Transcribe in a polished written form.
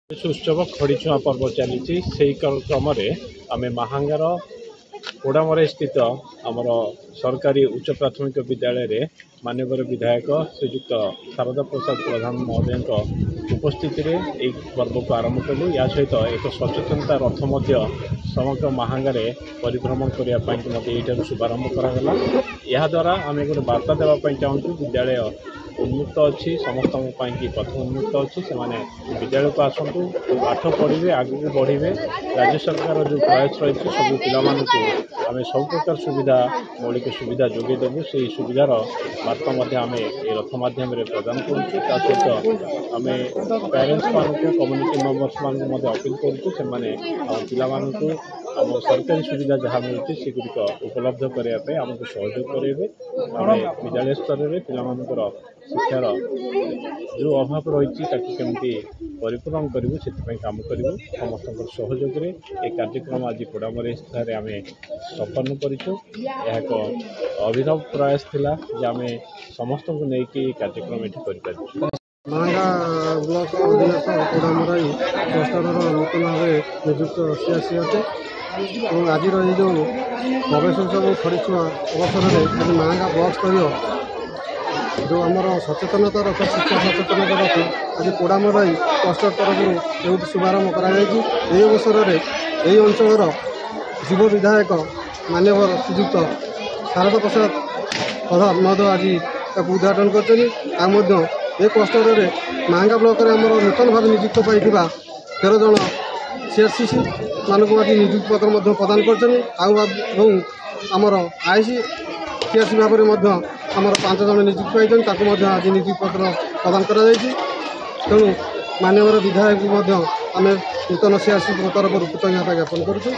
उत्सव खड़ीछुआ पर्व चली क्रम आम महांगार पोड़ामरे स्थित आमर सरकारी उच्च प्राथमिक विद्यालय माननीय विधायक श्रीजुक्त शारदा प्रसाद प्रधान महोदय उपस्थित पर्व को आरंभ कलु। या सहित एक सचेतनता रथ समग्र महांगारे परिभ्रमण करने यहाँ शुभारंभ कराला। यह द्वारा आम गोटे बार्ता देवाई चाहूँ विद्यालय उन्मुक्त अच्छी समस्त पथ उन्मुक्त अच्छी से विद्यालय को आसतु पाठ पढ़े आगे बढ़े। राज्य सरकार जो प्रयास रही सब पिला आम सब प्रकार सुविधा मौलिक सुविधा जोगे देवु से सुविधार बार्ता आम रथ मध्यम प्रदान करुँ। सहित आम पेरेन्ट्स मान कम्युनिटी मेम्बर्स मान अपील करूँ आम सरकारी सुविधा जहाँ मिलती सेगुड़िक उपलब्ध करने आमको सहयोग करेंगे। आम विद्यालय स्तर में पिलामानकर शिक्षार जो अभाव रही केमती परिपूर्ण करूँ से कम करूँ समस्त सहयोग में एक कार्यक्रम आज पोड़ामरे आम संपन्न करूँ। यह एक अभिनव प्रयास थिला जे आम समस्त को लेकिन कार्यक्रम ये कर महांगा ब्लॉक अधीनस्थ पोड़ामराई क्लस्टर नूतन भाव नियुक्त सीआरसी अटे और आज जो प्रवेश उत्सव खड़ीछुआ अवसर में आज महांगा ब्लॉक स्तर जो आमर सचेतनता रथ शिक्षा सचेतनता रथ आज पोड़ामराई क्लस्टर तरफ शुभारंभ कर अंचल युव विधायक माननीय श्रीजुक्त शारदा प्रसाद प्रधान महोदय आज उद्घाटन कर क्लस्टर में महांगा ब्लॉक में आमर नूतन भाव नियुक्त पाई 13 जन सीआरसी मानक आज नियुक्ति पत्र प्रदान कर आमर आईसी सीआरसी भाव में आमर 5 जन नियुक्ति पाई आज नियुक्ति पत्र प्रदान कर तेणु माननीय विधायक आम नूतन सीआरसी तरफ कृतज्ञता ज्ञापन करुँ।